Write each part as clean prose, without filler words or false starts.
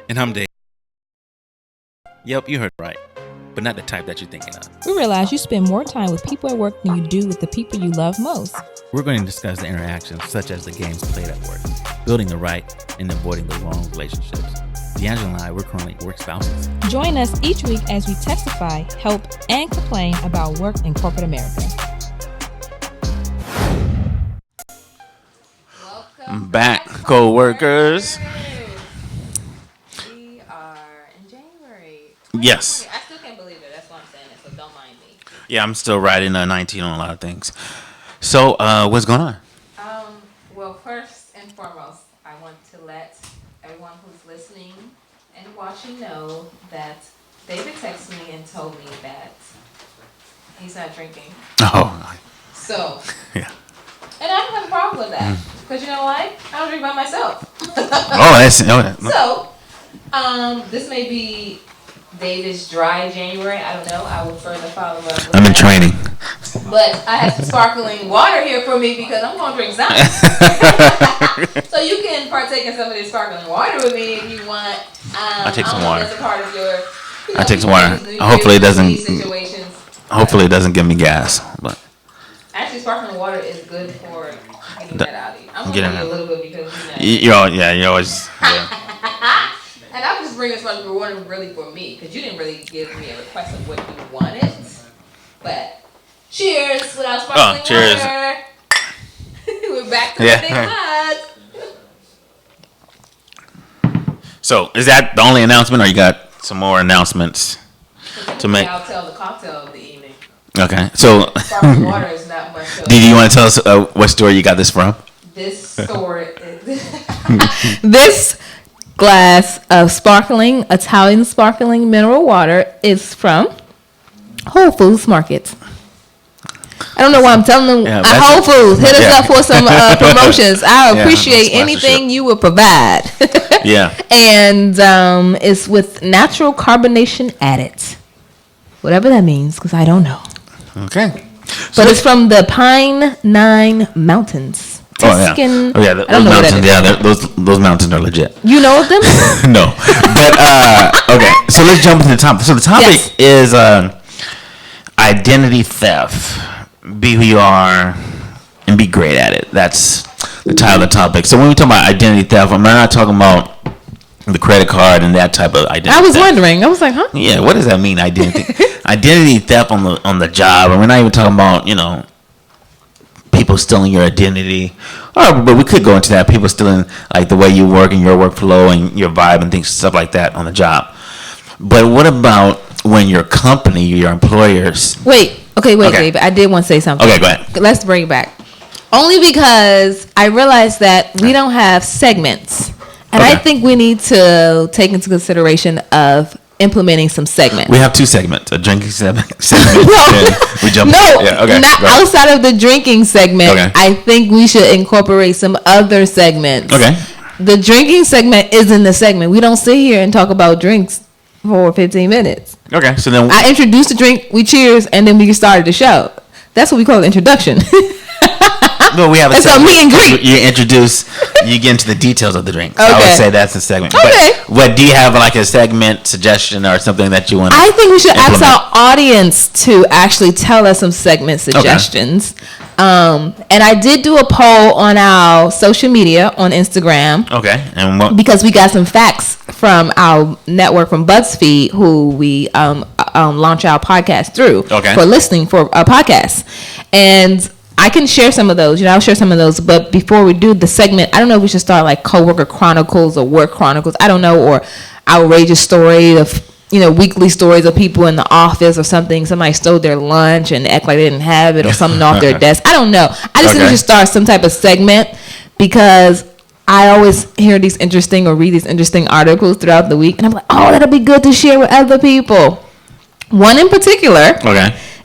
And I'm Dave. Yep, you heard right. But not the type that you're thinking of. We realize you spend more time with people at work than you do with the people you love most. We're going to discuss the interactions such as the games played at work, building the right and avoiding the wrong relationships. D'Angelo and I, we're currently work spouses. Join us each week as we testify, help, and complain about work in corporate America. Welcome back, co-workers. We are in January. Yes. I still can't believe it. That's why I'm saying it, so don't mind me. Yeah, I'm still riding 19 on a lot of things. So, what's going on? Well, first and foremost, I want to let everyone who's listening and watching know that David texted me and told me that he's not drinking. Oh. So. Yeah. And I don't have a problem with that. Because you know why? I don't drink by myself. So, this may be David's dry January. I don't know. I will further follow up with I'm in training. But I have some sparkling water here for me because I'm going to drink some. So you can partake in some of this sparkling water with me if you want. I'll take some water. That's a part of your, I'll take some water. Hopefully it doesn't give me gas. But actually, sparkling water is good for getting that out of you. I'm going to give you a little bit because you always. Yeah. And I'm just bringing sparkling water really for me because you didn't really give me a request of what you wanted. But cheers without sparkling cheers. water. We're back to the big pot. So, is that the only announcement, or you got some more announcements to make? I'll tell the cocktail of the evening. Okay, so Sparkling water is not much. Do you want to tell us what store you got this from? This store, this glass of sparkling Italian sparkling mineral water is from Whole Foods Market. I don't know why I'm telling them. Whole Foods, hit us up for some promotions. I appreciate anything you would provide. Yeah. And it's with natural carbonation added. Whatever that means, because I don't know. Okay. But it's from the Pine Nine Mountains. Tuscan. Oh yeah, those mountains. Yeah, those mountains are legit. You know of them? No. But okay, so let's jump into the topic. So the topic is identity theft. Be who you are and be great at it. That's the title of the topic. So when we talk about identity theft, I'm not talking about the credit card and that type of identity. I was theft. wondering. I was like, huh? Yeah, what does that mean? Identity theft on the job, and we're not even talking about people stealing your identity. But we could go into that. People stealing like the way you work and your workflow and your vibe and things, stuff like that on the job. But what about when your company, your employers? Wait, David. I did want to say something. Okay, go ahead. Let's bring it back. Only because I realized that we don't have segments. And I think we need to take into consideration of implementing some segments. We have two segments, a drinking segment. We jump not outside of the drinking segment. Okay. I think we should incorporate some other segments. Okay. The drinking segment isn't the segment. We don't sit here and talk about drinks for 15 minutes. Okay, so then I introduced the drink, we cheers, and then we started the show. That's what we call the introduction. No, we have a segment. Meet and greet. You introduce, you get into the details of the drink. So okay. I would say that's a segment. Okay. But do you have like a segment suggestion or something that you want to I think we should ask our audience to actually tell us some segment suggestions. Okay. And I did do a poll on our social media on Instagram. Okay. And because we got some facts from our network from BuzzFeed, who we launch our podcast through for listening for a podcast. And I can share some of those. I'll share some of those. But before we do the segment, I don't know if we should start like coworker chronicles or work chronicles. I don't know, or outrageous story of weekly stories of people in the office or something. Somebody stole their lunch and act like they didn't have it or something off their desk. I don't know. I just think we should start some type of segment because I always hear these interesting or read these interesting articles throughout the week, and I'm like, oh, that'll be good to share with other people. One in particular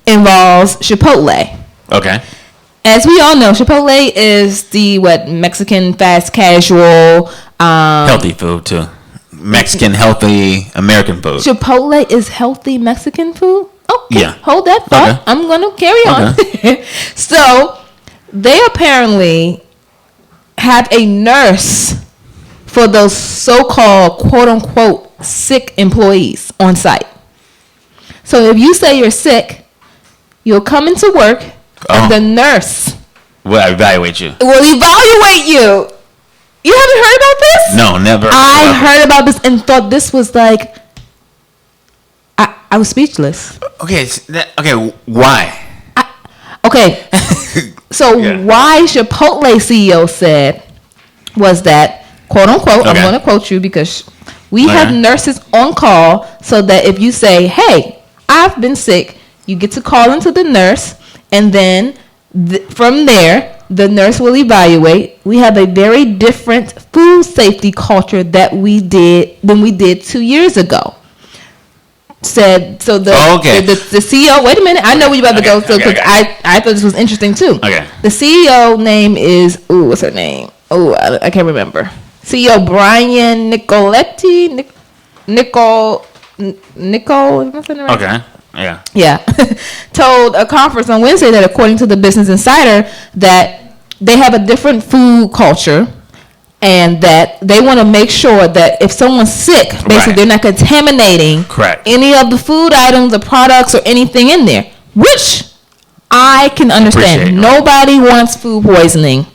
involves Chipotle. Okay. As we all know, Chipotle is the Mexican fast casual healthy food too. Mexican healthy American food. Chipotle is healthy Mexican food? Okay. Yeah. Hold that thought. Okay. I'm going to carry on. So, they apparently have a nurse for those so-called quote-unquote sick employees on site. So if you say you're sick, you'll come into work and the nurse will evaluate you. Will evaluate you. You haven't heard about this? No, never. I heard about this and thought this was like, I was speechless. Okay, why? Okay, so why Chipotle CEO said was that, quote unquote, I'm going to quote you because we have nurses on call so that if you say, hey, I've been sick, you get to call into the nurse and then from there, the nurse will evaluate. We have a very different food safety culture than we did 2 years ago. Said so the CEO. Wait a minute, I know where you're about to go. So because I thought this was interesting too. Okay. The CEO name is what's her name? I can't remember. CEO Brian Nicoletti. Okay. Yeah. Yeah. Told a conference on Wednesday that according to the Business Insider that they have a different food culture. And that they want to make sure that if someone's sick, basically they're not contaminating any of the food items or products or anything in there, which I can understand. Nobody wants food poisoning.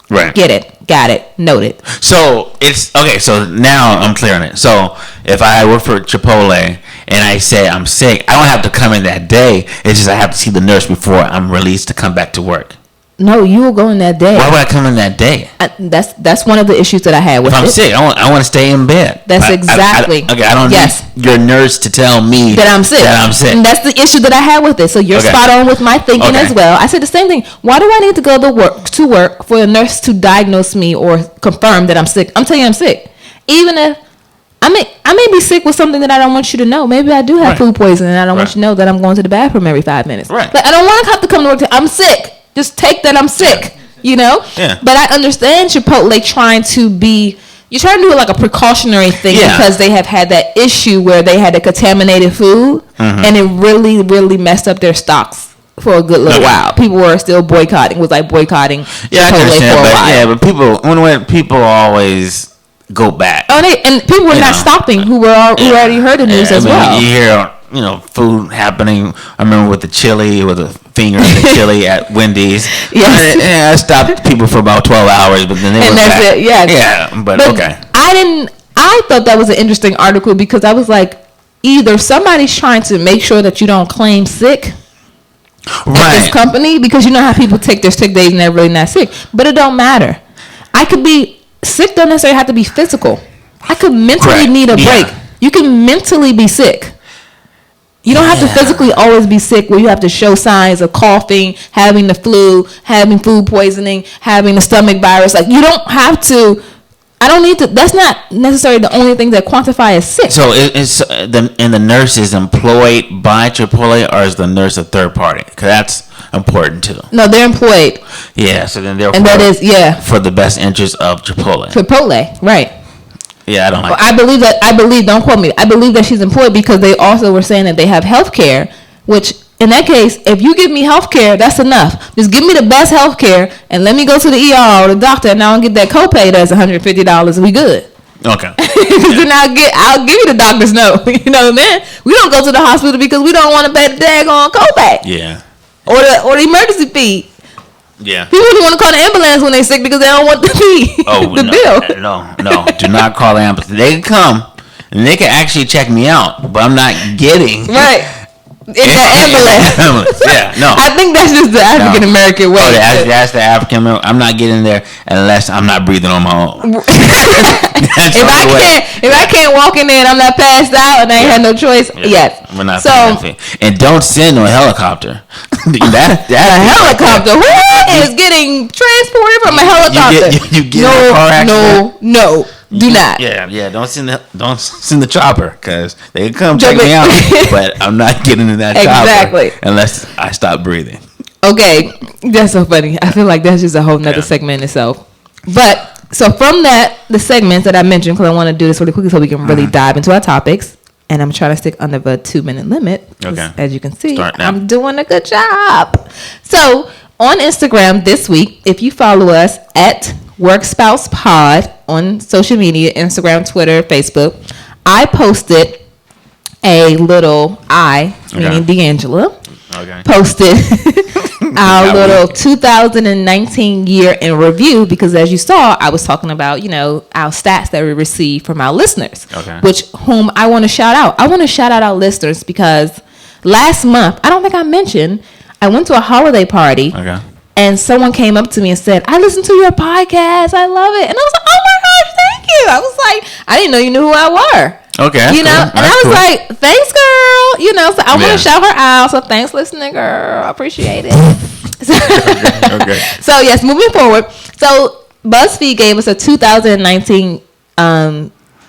Right. Get it. Got it. Noted. So it's okay. So now I'm clear on it. So if I work for Chipotle and I say I'm sick, I don't have to come in that day. It's just I have to see the nurse before I'm released to come back to work. No, you will go in that day. Why would I come in that day? That's one of the issues that I had with it. If I'm sick, I want to stay in bed. That's exactly. I don't need your nurse to tell me that I'm sick. And that's the issue that I had with it. So you're spot on with my thinking as well. I said the same thing. Why do I need to go to work for a nurse to diagnose me or confirm that I'm sick? I'm telling you I'm sick. Even if I may be sick with something that I don't want you to know. Maybe I do have food poisoning and I don't want you to know that I'm going to the bathroom every 5 minutes. Right. Like, I don't want to have to come to work. I'm sick. Just take that I'm sick, you know? Yeah. But I understand Chipotle trying to be, you're trying to do it like a precautionary thing because they have had that issue where they had a contaminated food and it really, really messed up their stocks for a good little while. People were still boycotting. It was like boycotting Chipotle for a while. Yeah, but when people always go back. Oh, and people were not stopping who already heard the news as well. You hear, food happening. I remember with the chili, with a finger in the chili at Wendy's. Yes. I stopped people for about 12 hours, but then they were back. It. Yeah. Yeah, but okay. I thought that was an interesting article because I was like, either somebody's trying to make sure that you don't claim sick at this company because you know how people take their sick days and they're really not sick, but it don't matter. I could be sick, don't necessarily have to be physical. I could mentally need a break. You can mentally be sick. You don't have to physically always be sick where you have to show signs of coughing, having the flu, having food poisoning, having the stomach virus. Like, you don't have to. I don't need to. That's not necessarily the only thing that quantify as sick. So the nurse is employed by Chipotle, or is the nurse a third party? Because that's important too. No, they're employed. Yeah, so then they're and that is for the best interest of Chipotle. Chipotle, right? Yeah, I don't like. I believe. Don't quote me. I believe that she's employed because they also were saying that they have health care, which in that case, if you give me health care, that's enough. Just give me the best health care and let me go to the ER or the doctor and I'll get that copay that's $150 and we good. Okay. Then I'll give you the doctor's note. Then we don't go to the hospital because we don't want to pay the daggone copay. Yeah. Or the emergency fee. Yeah. People don't want to call the ambulance when they're sick because they don't want the fee. Bill. No. Do not call the ambulance. They can come and they can actually check me out, but I'm not getting in that ambulance. Yeah, no. I think that's just the African American way. That's the African American. I'm not getting there unless I'm not breathing on my own. If I can't walk in there and I'm not passed out and I ain't had no choice, yes. We're not and don't send no helicopter. A helicopter? Who is getting transported from a helicopter? You get in a car accident? No. Do not. Yeah. Don't send the chopper because they can come check me out, but I'm not getting in that chopper unless I stop breathing. Okay, that's so funny. I feel like that's just a whole nother segment in itself. But so from the segments that I mentioned, because I want to do this really quickly so we can really dive into our topics, and I'm trying to stick under the 2-minute limit. Okay. As you can see, I'm doing a good job. So on Instagram this week, if you follow us at WorkSpousePod, on social media, Instagram, Twitter, Facebook, I posted a little, meaning D'Angela, posted our little 2019 year in review, because as you saw, I was talking about, our stats that we received from our listeners, whom I want to shout out. I want to shout out our listeners because last month, I don't think I mentioned, I went to a holiday party and someone came up to me and said, I listened to your podcast. I love it. And I was like, oh my gosh, thank you. I was like, I didn't know you knew who I were. Okay. And I was like, thanks, girl. So I want to shout her out. So thanks, listening, girl. I appreciate it. So yes, moving forward. So BuzzFeed gave us a 2019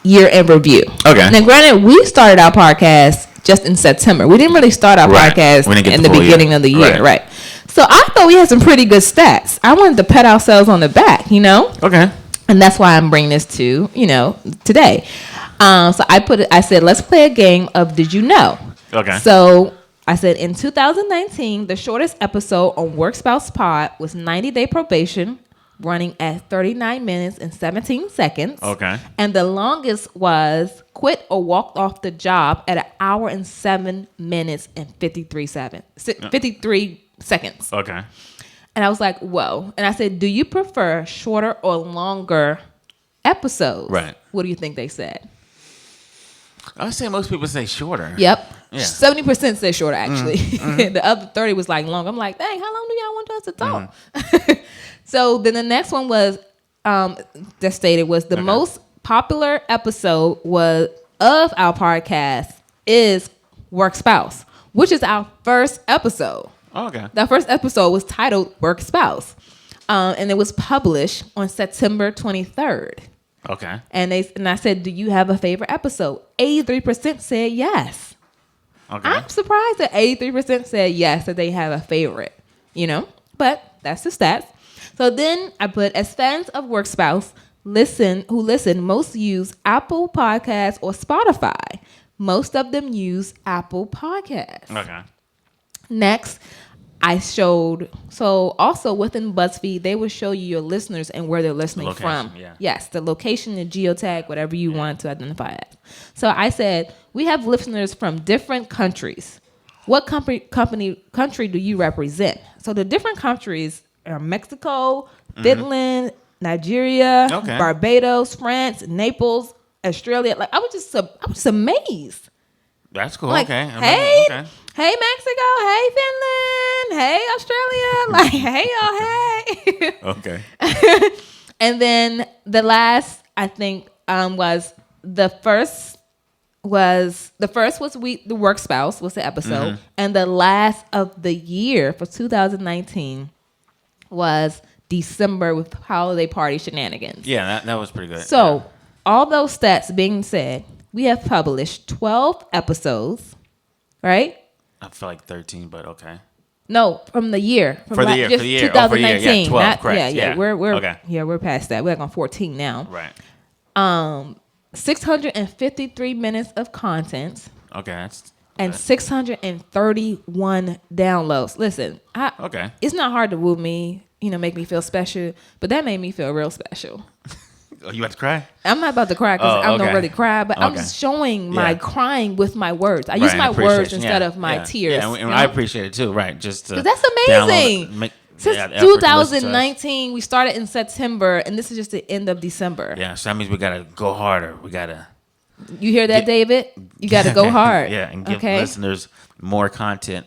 year in review. Okay. Now, granted, we started our podcast just in September. We didn't really start our podcast in the beginning of the year, right? So I thought we had some pretty good stats. I wanted to pat ourselves on the back, Okay. And that's why I'm bringing this to, today. So I said, let's play a game of Did You Know? Okay. So I said, in 2019, the shortest episode on Work Spouse Pod was 90 Day Probation, running at 39 minutes and 17 seconds. Okay. And the longest was Quit or Walked Off the Job at 1 hour and 7 minutes and 53 seconds. Okay. And I was like, whoa. And I said, do you prefer shorter or longer episodes? Right. What do you think they said? I would say most people say shorter. Yep. Yeah. 70% say shorter, actually. Mm-hmm. The other 30 was like long. I'm like, dang, how long do y'all want us to talk? Mm-hmm. So then the next one was, that stated was the most popular episode of our podcast is Work Spouse, which is our first episode. Oh, okay. That first episode was titled Work Spouse. And it was published on September 23rd. Okay. And I said, do you have a favorite episode? 83% said yes. Okay. I'm surprised that 83% said yes, that they have a favorite, but that's the stats. So then I put, as fans of Work Spouse who listen, most use Apple Podcasts or Spotify. Most of them use Apple Podcasts. Okay. Next, I showed, so also within BuzzFeed, they will show you your listeners and where they're listening from. Yeah. Yes, the location, the geotag, whatever you want to identify it. So I said, we have listeners from different countries. What country do you represent? So the different countries are Mexico, Finland, Nigeria, Barbados, France, Naples, Australia. Like I was just amazed. That's cool. Like, okay. Hey Mexico, hey Finland, hey Australia, like hey y'all, hey. Okay. And then the last, I think, was the first was the Work Spouse was the episode, and the last of the year for 2019 was December with holiday party shenanigans. Yeah, that was pretty good. So all those stats being said, we have published 12 episodes, right? I feel like 13, but okay. No, from the year. For the year. 2019. Oh, for the year. Yeah, 12, correct. Yeah. We're past that. We're like on 14 now. Right. 653 minutes of content. Okay, that's and 631 downloads. Listen, it's not hard to woo me, make me feel special, but that made me feel real special. Oh, you about to cry? I'm not about to cry because I don't really cry, but I'm just showing my crying with my words. I use my words instead of my tears. Yeah, and I appreciate it too, right? Just that's amazing. Since 2019, we started in September, and this is just the end of December. Yeah, so that means we gotta go harder. We gotta. You hear that, David? You gotta go hard. Yeah, and give listeners more content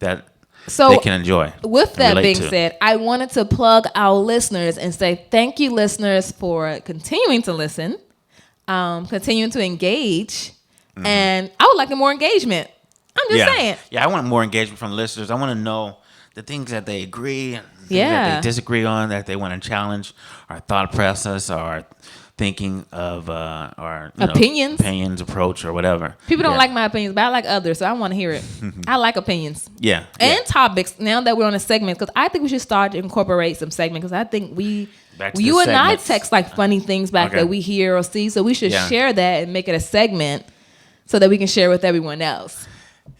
that they can enjoy. With that being said, I wanted to plug our listeners and say thank you, listeners, for continuing to listen, continuing to engage, and I would like more engagement. I'm just saying. Yeah, I want more engagement from listeners. I want to know the things that they agree, things that they disagree on, that they want to challenge our thought process, our thinking of our opinions, approach, or whatever. People don't like my opinions, but I like others, so I want to hear it. I like opinions. Yeah. And topics, now that we're on a segment, because I think we should start to incorporate some segment, because I think you and I text like funny things back that we hear or see, so we should share that and make it a segment so that we can share with everyone else.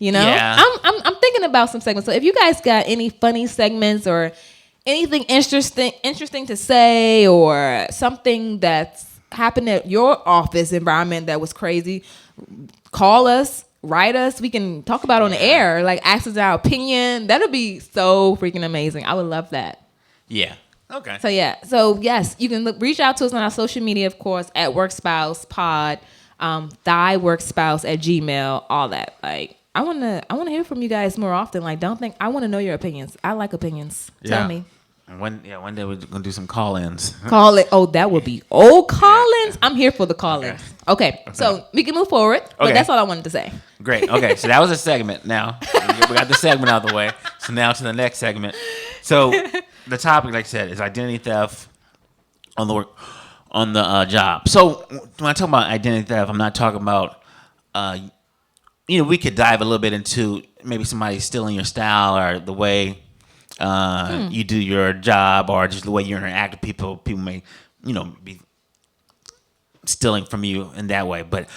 I'm thinking about some segments. So if you guys got any funny segments or anything interesting to say, or something that's happened at your office environment that was crazy, call us, write us. We can talk about it on the air. Like, ask us our opinion. That'll be so freaking amazing. I would love that. Yeah. Okay. So yes, you can reach out to us on our social media, of course, at WorkSpousePod, thyworkspouse@gmail, all that. Like, I wanna hear from you guys more often. Like, don't think I want to know your opinions. I like opinions. Tell me. One day we're gonna do some call-ins. Call it. Oh, that would be call-ins. I'm here for the call-ins. Okay. So we can move forward. But that's all I wanted to say. Great. Okay, so that was a segment. Now we got the segment out of the way. So now to the next segment. So the topic, like I said, is identity theft on the job. So when I talk about identity theft, I'm not talking about. We could dive a little bit into maybe somebody stealing your style or the way you do your job, or just the way you interact with people. People may, be stealing from you in that way. But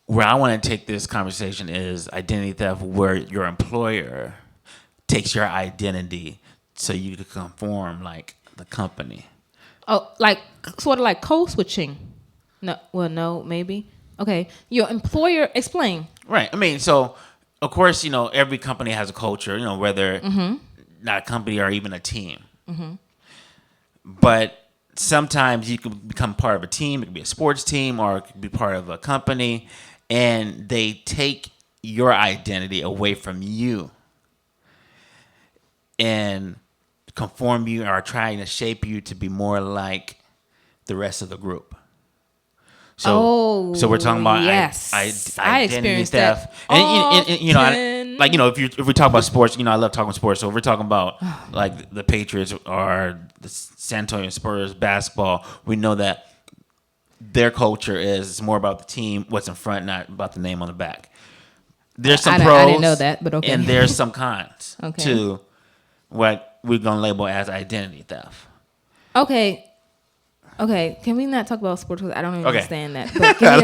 where I want to take this conversation is identity theft, where your employer takes your identity so you can conform like the company. Oh, like sort of like code switching. No, maybe. Okay, your employer, explain. Right. I mean, so of course, every company has a culture. Whether not a company or even a team. Mm-hmm. But sometimes you can become part of a team. It could be a sports team, or it could be part of a company, and they take your identity away from you and conform you, or trying to shape you to be more like the rest of the group. So we're talking about identity theft, and if we talk about sports, I love talking sports. So if we're talking about like the Patriots or the San Antonio Spurs basketball, we know that their culture is more about the team, what's in front, not about the name on the back. There's some pros, I didn't know that, but okay. And there's some cons to what we're gonna label as identity theft. Okay, can we not talk about sports? Because I don't even understand that. But I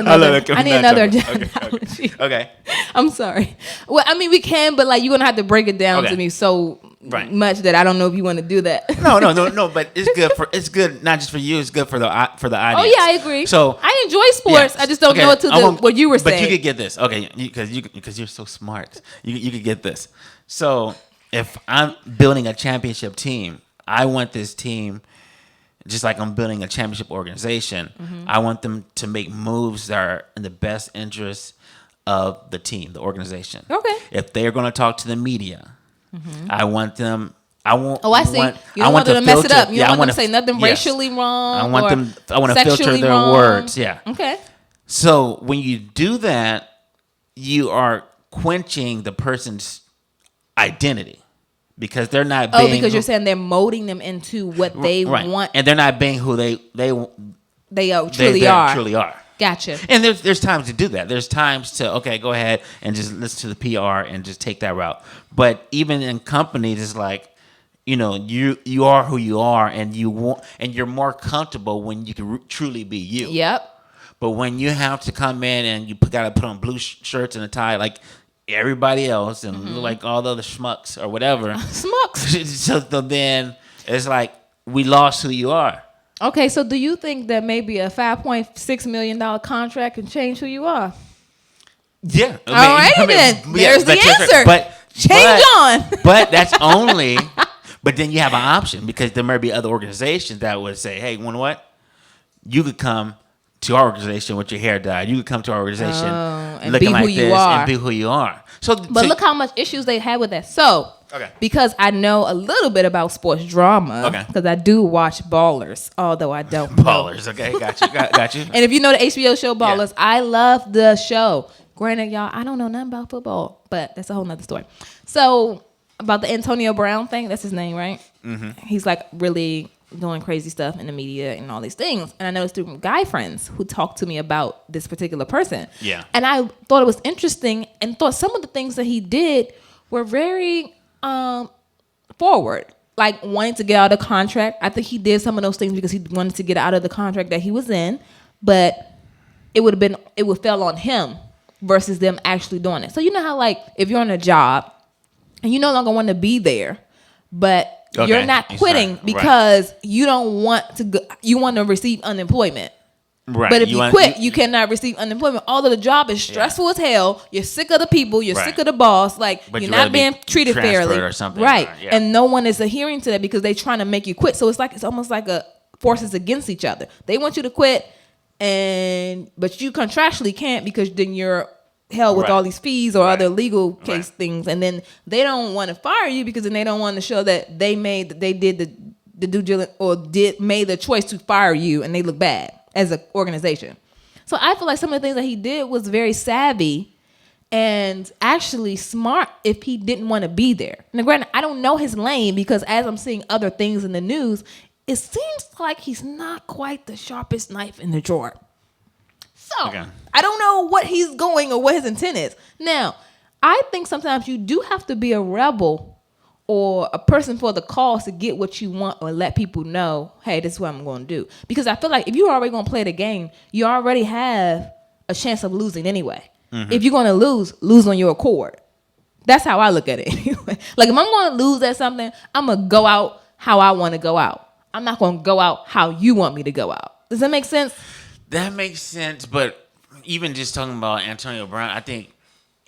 need another analogy. Okay. I'm sorry. Well, I mean, we can, but like, you're going to have to break it down to me so much that I don't know if you want to do that. No, but it's good not just for you, it's good for the audience. Oh, yeah, I agree. So I enjoy sports. I just don't know what you were saying. But you could get this. Okay, because you're so smart. You could get this. So if I'm building a championship team, I want this team, just like I'm building a championship organization, I want them to make moves that are in the best interest of the team, the organization. Okay. If they're going to talk to the media, I want them. I want. Oh, I see. You don't want them to mess it up. You don't want them to say nothing racially wrong. I want to filter their words. Yeah. Okay. So when you do that, you are quenching the person's identity. Because they're not being... because you're saying they're molding them into what they want. And they're not being who they truly are. Gotcha. And there's times to do that. There's times to, go ahead and just listen to the PR and just take that route. But even in companies, it's like, you are who you are, and you're more comfortable when you can truly be you. Yep. But when you have to come in and you got to put on blue shirts and a tie, like everybody else, and look like all the other schmucks or whatever. Schmucks. So then it's like, we lost who you are. Okay, so do you think that maybe a $5.6 million contract can change who you are? Yeah. All right, then. There's the answer. But change on. But that's only... But then you have an option, because there might be other organizations that would say, hey, you know what? You could come to our organization with your hair dyed. You could come to our organization looking like this and be who you are. But look how much issues they had with that. So, because I know a little bit about sports drama, because I do watch Ballers, although I don't. Ballers, okay, got you. And if you know the HBO show Ballers, I love the show. Granted, y'all, I don't know nothing about football, but that's a whole nother story. So, about the Antonio Brown thing, that's his name, right? Mm-hmm. He's like really doing crazy stuff in the media and all these things. And I noticed through guy friends who talked to me about this particular person. Yeah. And I thought it was interesting, and thought some of the things that he did were very forward. Like wanting to get out of the contract. I think he did some of those things because he wanted to get out of the contract that he was in. But it would fell on him versus them actually doing it. So you know how, like, if you're on a job and you no longer want to be there, but you're not quitting because you don't want to go, you want to receive unemployment. Right. But if you quit, you cannot receive unemployment. Although the job is stressful as hell, you're sick of the people, you're sick of the boss, like but you're not being treated fairly, or something, right? And no one is adhering to that because they're trying to make you quit. So it's almost like a forces against each other. They want you to quit, but you contractually can't because then you're held with all these fees or other legal case things, and then they don't want to fire you because then they don't want to show that they did the due diligence or made the choice to fire you, and they look bad as an organization. So I feel like some of the things that he did was very savvy and actually smart if he didn't want to be there. Now, granted, I don't know his lane because as I'm seeing other things in the news, it seems like he's not quite the sharpest knife in the drawer. So I don't know what he's going or what his intent is. Now, I think sometimes you do have to be a rebel or a person for the cause to get what you want or let people know, hey, this is what I'm going to do. Because I feel like if you're already going to play the game, you already have a chance of losing anyway. Mm-hmm. If you're going to lose on your accord. That's how I look at it anyway. Like if I'm going to lose at something, I'm going to go out how I want to go out. I'm not going to go out how you want me to go out. Does that make sense? That makes sense. But even just talking about Antonio Brown, I think,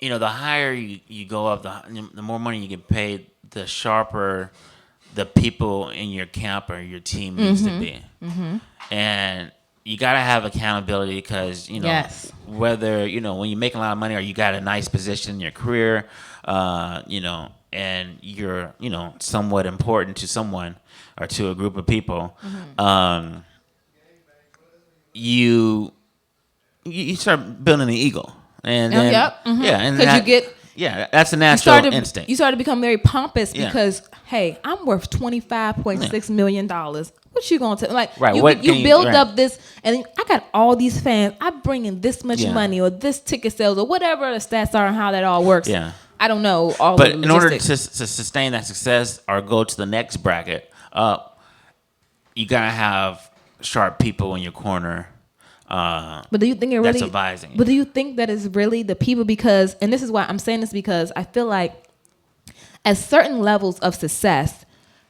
the higher you go up, the more money you get paid, the sharper the people in your camp or your team needs to be. Mm-hmm. And you got to have accountability because, whether, when you make a lot of money or you got a nice position in your career, and you're, somewhat important to someone or to a group of people, you start building an ego. And then, and that's a natural instinct. You start to become very pompous because, hey, I'm worth $25.6 million. What you gonna tell? Like, you build up this, and I got all these fans. I bring in this much money or this ticket sales or whatever the stats are and how that all works. Yeah, I don't know all. But in order to sustain that success or go to the next bracket up, you gotta have sharp people in your corner. But do you think that's advising? But do you think that is really the people? Because, and this is why I'm saying this, because I feel like at certain levels of success,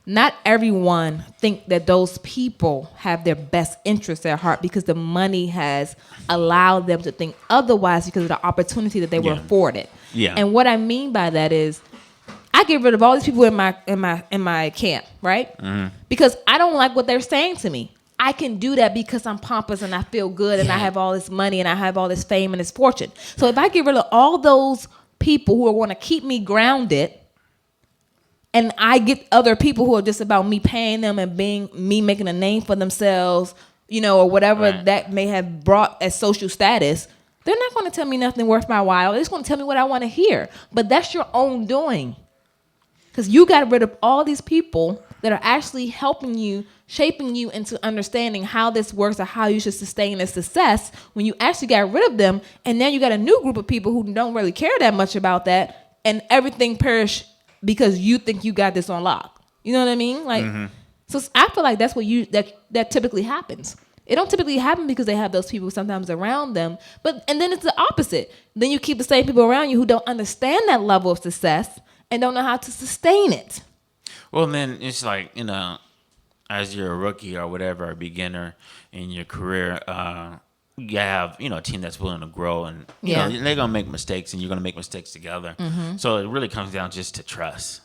not everyone think that those people have their best interests at heart because the money has allowed them to think otherwise because of the opportunity that they were afforded. Yeah. And what I mean by that is, I get rid of all these people in my camp, right? Mm-hmm. Because I don't like what they're saying to me. I can do that because I'm pompous and I feel good and I have all this money and I have all this fame and this fortune. So if I get rid of all those people who want to keep me grounded and I get other people who are just about me paying them and being me making a name for themselves, or whatever that may have brought as social status, they're not going to tell me nothing worth my while. They're just going to tell me what I want to hear. But that's your own doing. Because you got rid of all these people that are actually helping you, shaping you into understanding how this works or how you should sustain a success when you actually got rid of them. And now you got a new group of people who don't really care that much about that. And everything perished because you think you got this on lock. You know what I mean? Like, so I feel like that's what that typically happens. It don't typically happen because they have those people sometimes around them. And then it's the opposite. Then you keep the same people around you who don't understand that level of success and don't know how to sustain it. Well, then it's like, as you're a rookie or whatever, a beginner in your career, you have, a team that's willing to grow and, they're going to make mistakes and you're going to make mistakes together. Mm-hmm. So it really comes down just to trust.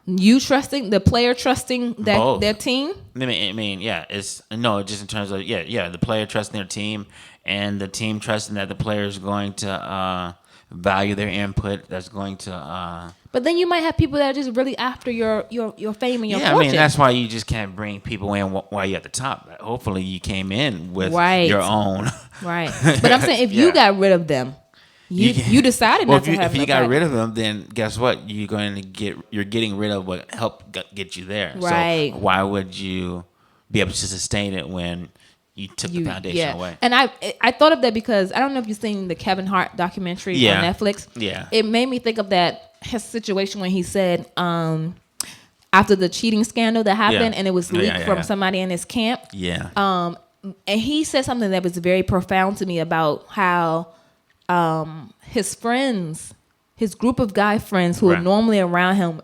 You trusting, the player trusting their team? Just in terms of, the player trusting their team and the team trusting that the player is going to value their input, that's going to... But then you might have people that are just really after your fame and your fortune. I mean, that's why you just can't bring people in while you're at the top. Hopefully you came in with your own. Right. But I'm saying if you got rid of them, you decided not to have them. If you got rid of them, then guess what? You're getting rid of what helped get you there. Right. So why would you be able to sustain it when you took the foundation away? And I thought of that because I don't know if you've seen the Kevin Hart documentary on Netflix. Yeah. It made me think of his situation when he said after the cheating scandal that happened and it was leaked from somebody in his camp. Yeah. And he said something that was very profound to me about how his friends, his group of guy friends who are normally around him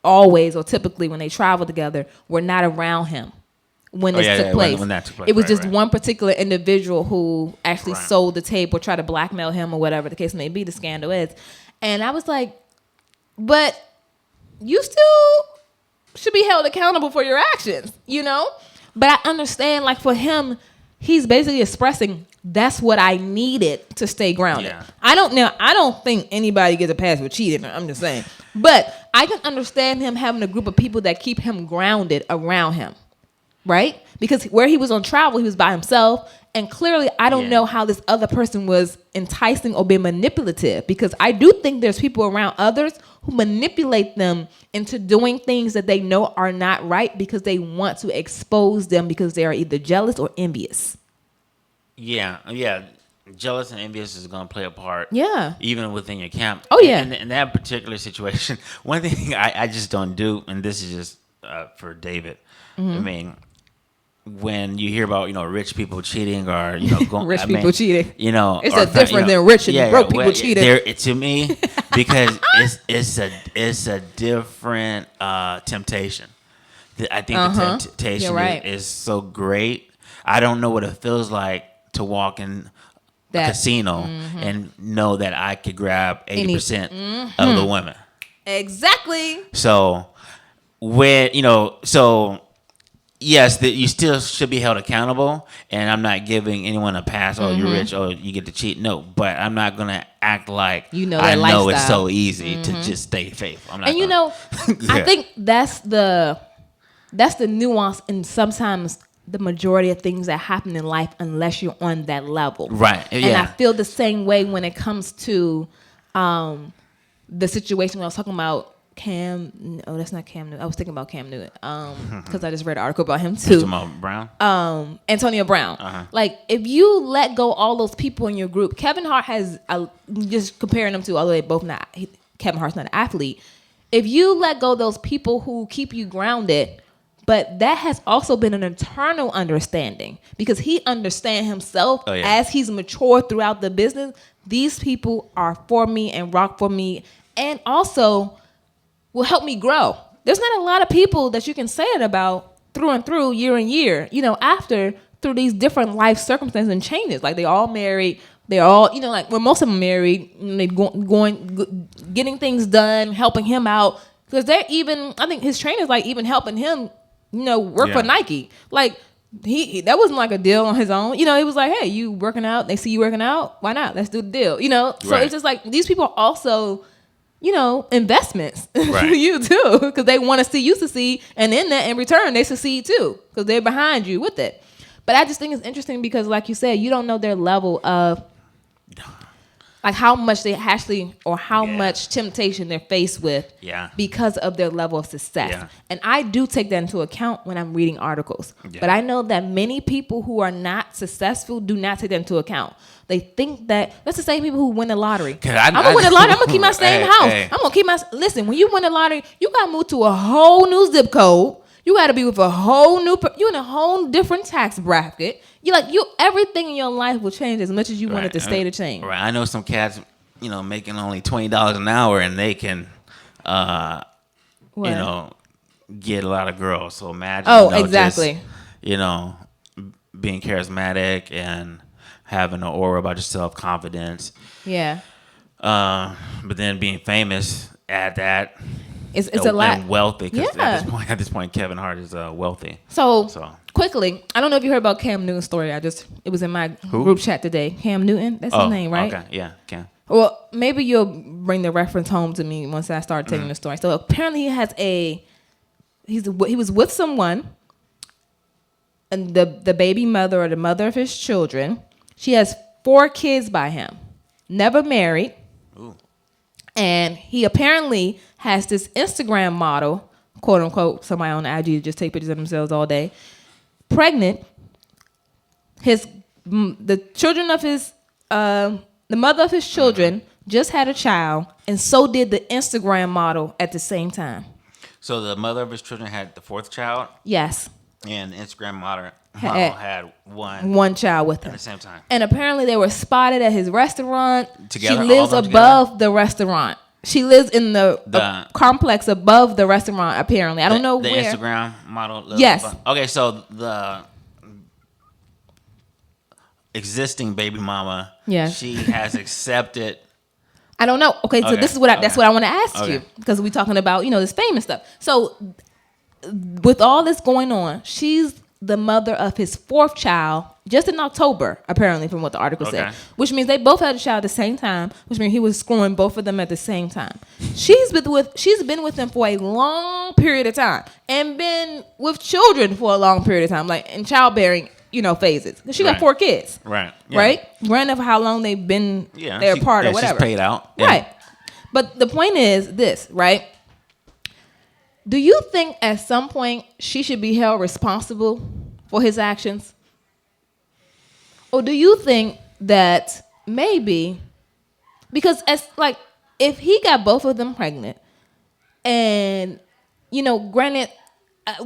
always or typically when they travel together were not around him when this took place. When that took place. It was just one particular individual who actually Right. sold the tape or tried to blackmail him or whatever the case may be, the scandal is. And I was like, but you still should be held accountable for your actions, you know? But I understand, like, for him, he's basically expressing that's what I needed to stay grounded. Yeah. I don't think anybody gets a pass for cheating. I'm just saying. But I can understand him having a group of people that keep him grounded around him, right? Because where he was on travel, he was by himself. And clearly, I don't know how this other person was enticing or being manipulative, because I do think there's people around others who manipulate them into doing things that they know are not right because they want to expose them because they are either jealous or envious. Yeah. Jealous and envious is going to play a part. Yeah. Even within your camp. Oh, yeah. In that particular situation, one thing I just don't do, and this is just for David, I mean, when you hear about, rich people cheating or, going, people cheating. It's a difference than rich and broke people cheating. To me, because it's a different temptation. I think the temptation is so great. I don't know what it feels like to walk in a casino and know that I could grab 80% of the women. Exactly. So yes, you still should be held accountable, and I'm not giving anyone a pass. Oh, you're rich. Oh, you get to cheat. No, but I'm not gonna act like I know it's so easy to just stay faithful. I'm not. And I think that's the nuance in sometimes the majority of things that happen in life, unless you're on that level, right? And I feel the same way when it comes to the situation when I was talking about. That's not Cam Newton. I was thinking about Cam Newton because I just read an article about him too. Brown? Antonio Brown. Like, if you let go all those people in your group, Kevin Hart has, just comparing them to, although they both not, Kevin Hart's not an athlete. If you let go those people who keep you grounded, but that has also been an internal understanding because he understands himself as he's matured throughout the business. These people are for me and rock for me, and also will help me grow. There's not a lot of people that you can say it about through and through, year and year, through these different life circumstances and changes. Like, they all married, they all, like, when most of them married, they going, getting things done, helping him out. Because they're even, I think his trainer's like even helping him, work for Nike. Like, that wasn't like a deal on his own. He was like, hey, you working out, they see you working out, why not? Let's do the deal. So It's just like, these people also, investments for you too, because they want to see you succeed, and in that, in return, they succeed too, because they're behind you with it. But I just think it's interesting because, like you said, you don't know their level of, like, how much they actually, or how much temptation they're faced with because of their level of success. Yeah. And I do take that into account when I'm reading articles. Yeah. But I know that many people who are not successful do not take that into account. They think that, that's the same people who win the lottery. I'm going to win the lottery. I'm going to keep my same house. Hey. I'm going to keep listen, when you win the lottery, you got to move to a whole new zip code. You got to be with a whole new, you in a whole different tax bracket. Everything in your life will change as much as you want it to stay the same. Right. I know some cats, making only $20 an hour, and they can, get a lot of girls. So imagine, exactly. Just, being charismatic and having an aura about your self-confidence. Yeah. But then being famous, add that. It's a lot. And wealthy. Because at this point, Kevin Hart is wealthy. So quickly, I don't know if you heard about Cam Newton's story. It was in my group chat today. Cam Newton, that's his name, right? Okay, yeah, Cam. Well, maybe you'll bring the reference home to me once I start telling the story. So apparently he has he was with someone, and the baby mother or the mother of his children. She has 4 kids by him, never married. Ooh. And he apparently has this Instagram model, quote unquote, somebody on IG to just take pictures of themselves all day, pregnant. The children of his, the mother of his children just had a child, and so did the Instagram model at the same time. So the mother of his children had the 4th child? Yes. And the Instagram model had one child with him at the same time. And apparently they were spotted at his restaurant. Together, she lives above the restaurant. She lives in the complex above the restaurant. Apparently, I don't know the where. The Instagram model. Yes. Okay, so the existing baby mama. Yes. She has accepted. I don't know. Okay, so this is that's what I want to ask you, because we're talking about this fame and stuff. So with all this going on, she's the mother of his fourth child just in October, apparently, from what the article said, which means they both had a child at the same time, which means he was screwing both of them at the same time. She's been with him for a long period of time and been with children for a long period of time, like in childbearing, phases. She got 4 kids. Right. Yeah. Right? Granted, for how long they've been they're apart or whatever. She's paid out. Yeah. Right. But the point is this, right? Do you think at some point she should be held responsible for his actions? Or do you think that maybe, because if he got both of them pregnant and, granted,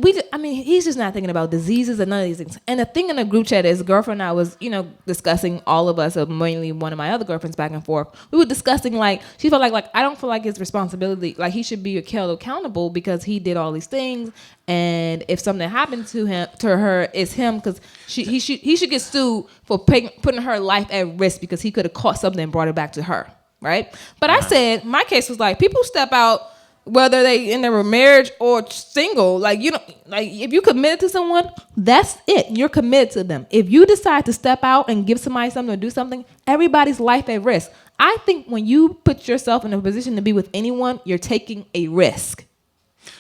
he's just not thinking about diseases and none of these things. And the thing in the group chat is, girlfriend and I was, discussing, all of us, or mainly one of my other girlfriends, back and forth. We were discussing, she felt like I don't feel like it's responsibility. Like, he should be held accountable because he did all these things. And if something happened to her, it's him, because he should get sued for putting her life at risk because he could have caught something and brought it back to her. Right? But I said, my case was like, people step out, whether they in their marriage or single, if you committed to someone, that's it. You're committed to them. If you decide to step out and give somebody something or do something, everybody's life at risk. I think when you put yourself in a position to be with anyone, you're taking a risk.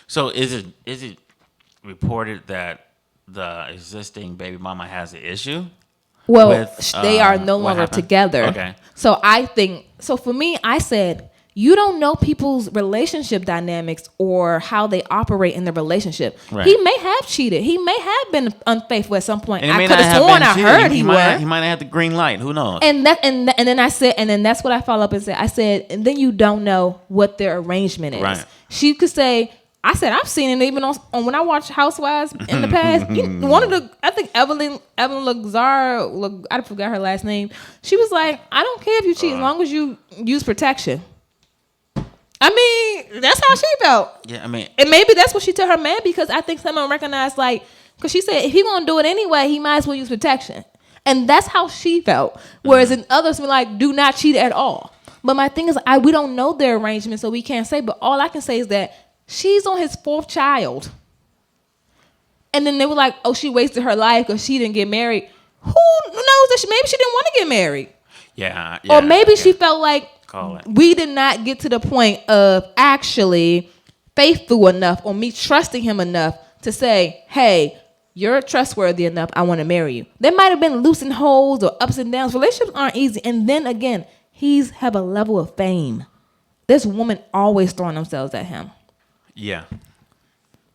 So is it reported that the existing baby mama has an issue? Well, they are no longer together. Okay. So for me, I said, you don't know people's relationship dynamics or how they operate in the relationship. Right. He may have cheated. He may have been unfaithful at some point. I could have sworn I heard he might have had the green light. Who knows? And then I said, and then that's what I follow up and said. I said, and then you don't know what their arrangement is. Right. She could say, I said, I've seen it even on when I watched Housewives in the past. I think Evelyn Lazar, I forgot her last name. She was like, I don't care if you cheat as long as you use protection. I mean, that's how she felt. Yeah, and maybe that's what she told her man, because I think someone recognized, because she said if he gonna do it anyway, he might as well use protection, and that's how she felt. Whereas in others were like, do not cheat at all. But my thing is, we don't know their arrangement, so we can't say. But all I can say is that she's on his 4th child, and then they were like, oh, she wasted her life because she didn't get married. Who knows that maybe she didn't want to get married? Yeah. Or maybe she felt like, we did not get to the point of actually faithful enough or me trusting him enough to say, hey, you're trustworthy enough, I want to marry you. There might have been loose and holes or ups and downs. Relationships aren't easy. And then again, he's have a level of fame. This woman always throwing themselves at him. Yeah.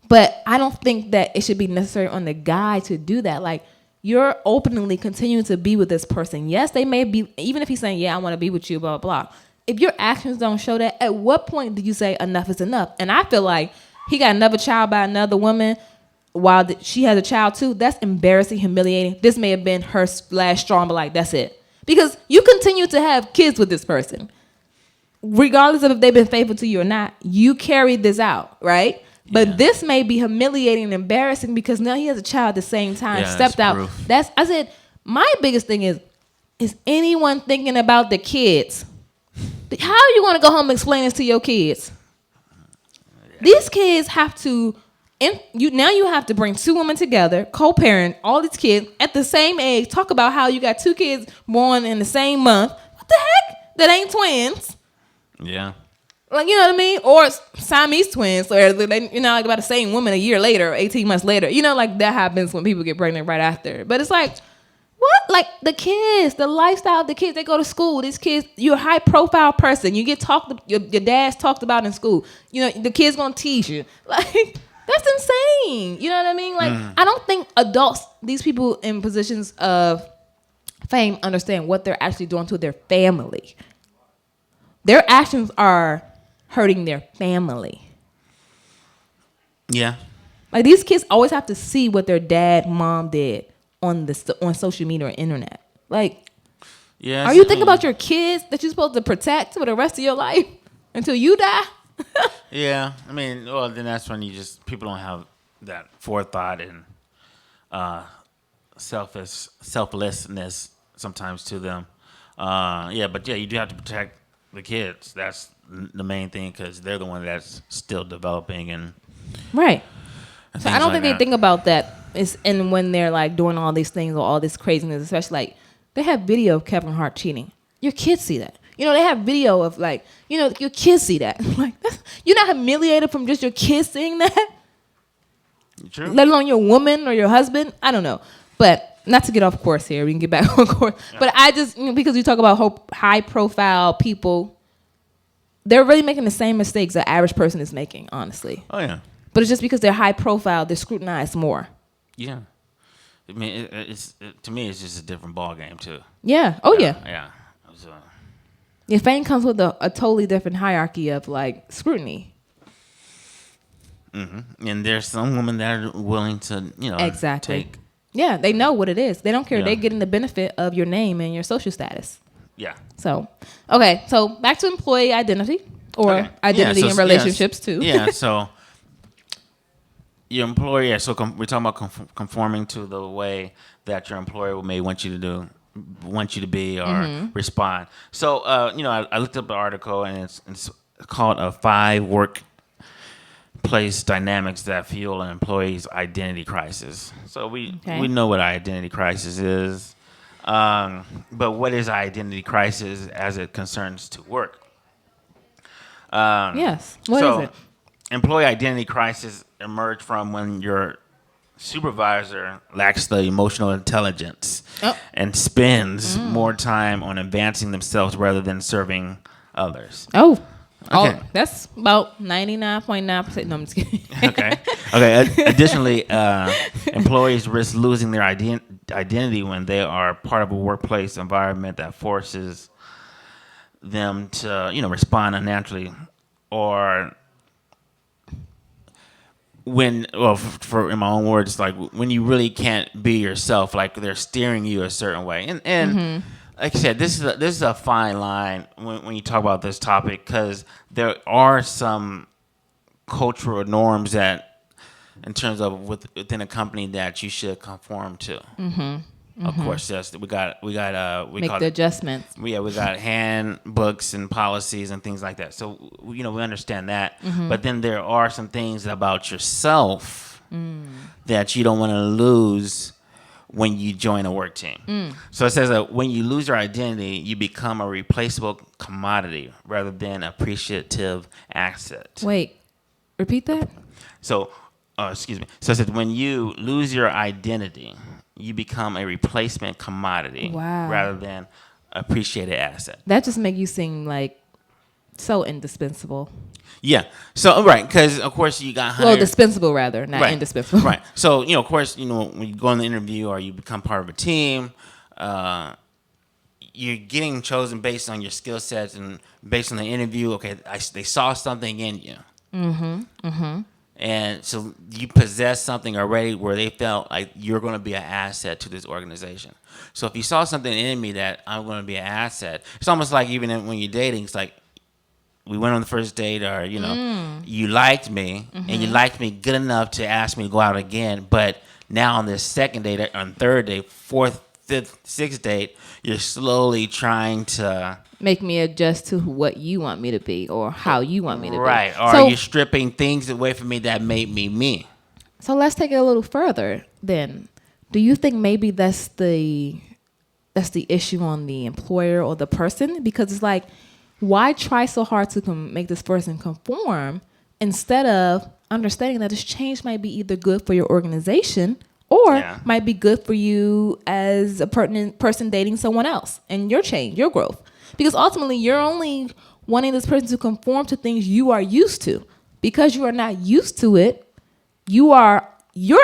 But I don't think that it should be necessary on the guy to do that. You're openly continuing to be with this person. Yes, they may be, even if he's saying, yeah, I want to be with you, blah, blah, blah. If your actions don't show that, at what point do you say enough is enough? And I feel like he got another child by another woman while she has a child too. That's embarrassing, humiliating. This may have been her last straw, but that's it. Because you continue to have kids with this person. Regardless of if they've been faithful to you or not, you carried this out, right? But this may be humiliating and embarrassing because now he has a child at the same time, stepped out. Proof. I said, my biggest thing is anyone thinking about the kids? How are you going to go home and explain this to your kids? These kids have to, you have to bring 2 women together, co-parent all these kids at the same age, talk about how you got 2 kids born in the same month. What the heck? That ain't twins. Yeah. You know what I mean? Or Siamese twins, or they, about the same woman a year later, or 18 months later. That happens when people get pregnant right after. But it's like, what? The kids, the lifestyle of the kids, they go to school. These kids, you're a high profile person. You get your dad's talked about in school. The kid's gonna teach you. That's insane. You know what I mean? I don't think adults, these people in positions of fame, understand what they're actually doing to their family. Their actions are hurting their family. Yeah. These kids always have to see what their dad, mom did on social media or internet. Are you thinking about your kids that you're supposed to protect for the rest of your life? until you die. Yeah, I mean, well, then that's when people don't have that forethought and selflessness sometimes to them. Yeah, but yeah, you do have to protect the kids. That's the main thing because they're the one that's still developing and right. So I don't like think they think about that. And when they're like doing all these things or all this craziness, especially like they have video of Kevin Hart cheating. Your kids see that. You know, they have video of like, you know, your kids see that. Like, you're not humiliated from just your kids seeing that. True. Let alone your woman or your husband. I don't know. But not to get off course here. We can get back on course. Yeah. But I just, because we talk about high profile people, they're really making the same mistakes the average person is making, honestly. Oh, yeah. But it's just because they're high profile, they're scrutinized more. Yeah. I mean, to me, it's just a different ball game, too. Yeah. Oh, yeah. Yeah. Your fame comes with a totally different hierarchy of, like, scrutiny. Mm-hmm. And there's some women that are willing to, exactly. take. Yeah, they know what it is. They don't care. Yeah. They're getting the benefit of your name and your social status. Yeah. So, okay. So, back to employee identity or identity in relationships, too. Yeah, so your employer, so we're talking about conforming to the way that your employer may want you to be or respond. So, I looked up the article and it's called 5 workplace dynamics that fuel an employee's identity crisis. So we know what identity crisis is, but what is identity crisis as it concerns to work? Yes. What is it? Employee identity crisis emerge from when your supervisor lacks the emotional intelligence and spends more time on advancing themselves rather than serving others. Okay, that's about 99.9%. No, I'm just kidding. Okay. Additionally, employees risk losing their identity when they are part of a workplace environment that forces them to, respond unnaturally, or when, for in my own words, like when you really can't be yourself, like they're steering you a certain way, and like I said, this is a fine line when you talk about this topic because there are some cultural norms that, in terms of within a company, that you should conform to. Of course, yes, we make the adjustments. We got handbooks and policies and things like that. So we understand that, but then there are some things about yourself that you don't want to lose when you join a work team. So it says that when you lose your identity, you become a replaceable commodity rather than appreciative asset. Wait, repeat that? So, excuse me. So it says when you lose your identity, you become a replacement commodity rather than appreciated asset. That just makes you seem like so indispensable. Yeah. So, right, because, of course, you got hired. Well, dispensable, rather, not indispensable. Right. So, of course, when you go on the interview or you become part of a team, you're getting chosen based on your skill sets and based on the interview. Okay, they saw something in you. And so you possess something already where they felt like you're going to be an asset to this organization. So if you saw something in me that I'm going to be an asset, it's almost like even when you're dating, it's like, we went on the first date, or you liked me, and you liked me good enough to ask me to go out again. But now on this second date, on third date, fourth, fifth, sixth date, you're slowly trying to make me adjust to what you want me to be or how you want me to be. Right. Or you're stripping things away from me that made me me. So let's take it a little further. Then, do you think maybe that's the issue on the employer or the person? Because it's like, why try so hard to make this person conform instead of understanding that this change might be either good for your organization or might be good for you as a pertinent person dating someone else and your change, your growth? Because ultimately, you're only wanting this person to conform to things you are used to. Because you are not used to it, you're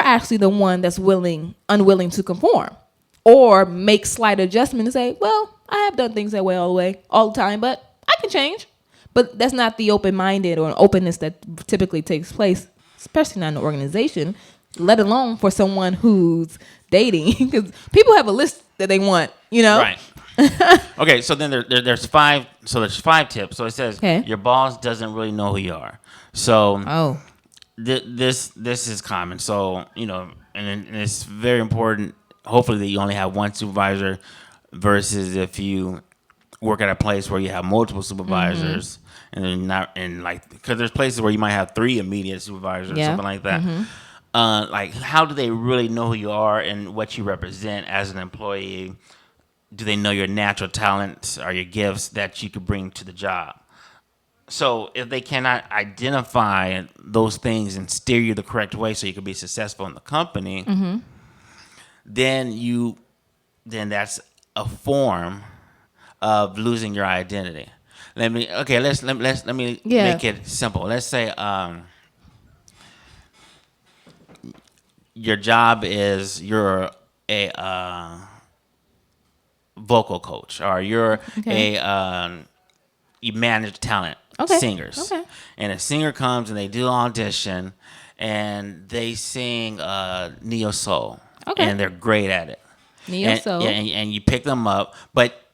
actually the one that's unwilling to conform or make slight adjustments and say, well, I have done things that way all the time, but I can change. But that's not the open-minded or openness that typically takes place, especially not in an organization, let alone for someone who's dating. Because people have a list that they want, Right. Okay, so then there's five. So there's 5 tips. So it says your boss doesn't really know who you are. So this is common. So and it's very important. Hopefully that you only have one supervisor, versus if you work at a place where you have multiple supervisors, and like because there's places where you might have 3 immediate supervisors or something like that. Like how do they really know who you are and what you represent as an employee? Do they know your natural talents or your gifts that you could bring to the job? So if they cannot identify those things and steer you the correct way so you can be successful in the company, then that's a form of losing your identity. Let me make it simple. Let's say your job is you're a vocal coach, or you're you manage talent singers, and a singer comes and they do an audition and they sing neo soul, and they're great at it. Neo soul, and you pick them up, but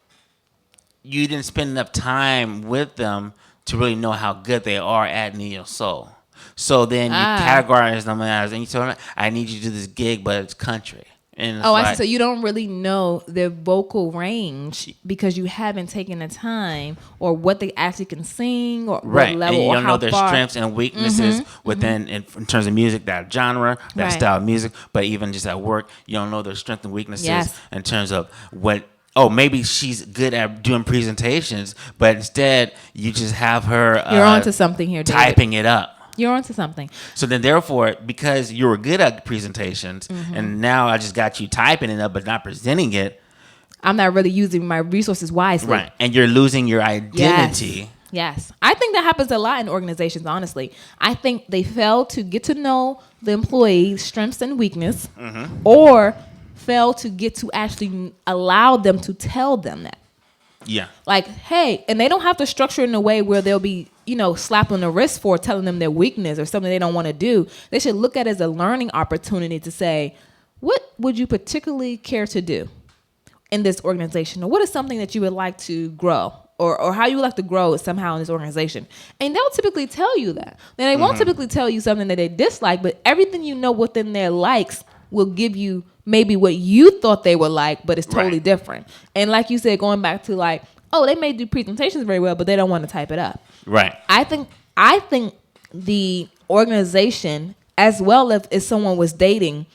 you didn't spend enough time with them to really know how good they are at neo soul. So then you categorize them as, and you tell them, I need you to do this gig, but it's country. And I see. So you don't really know their vocal range because you haven't taken the time, or what they actually can sing, or what level, and you or don't how know their far. strengths and weaknesses within in terms of music, that genre, that style of music. But even just at work, you don't know their strengths and weaknesses in terms of what. Oh, maybe she's good at doing presentations, but instead you just have her. You're onto something here, David. Typing it up. You're onto something. So then, therefore, because you were good at presentations, and now I just got you typing it up but not presenting it, I'm not really using my resources wisely. Right, and you're losing your identity. Yes. I think that happens a lot in organizations, honestly. I think they fail to get to know the employee's strengths and weakness, or fail to get to actually allow them to tell them that. Yeah. Like, hey, and they don't have to structure it in a way where they'll be, slap on the wrist for telling them their weakness or something they don't want to do. They should look at it as a learning opportunity to say, what would you particularly care to do in this organization? Or what is something that you would like to grow? Or how you would like to grow somehow in this organization? And they'll typically tell you that. Then they won't typically tell you something that they dislike, but everything you know within their likes will give you maybe what you thought they would like, but it's totally different. And like you said, going back to like, oh, they may do presentations very well, but they don't want to type it up. Right. I think the organization, as well as if someone was dating,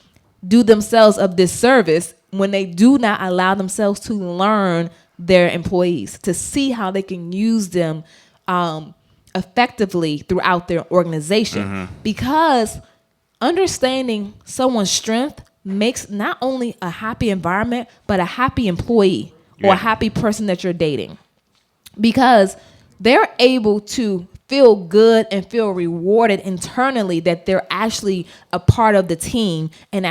do themselves a disservice when they do not allow themselves to learn their employees, to see how they can use them effectively throughout their organization. Because understanding someone's strength makes not only a happy environment, but a happy employee or a happy person that you're dating. Because they're able to feel good and feel rewarded internally that they're actually a part of the team, and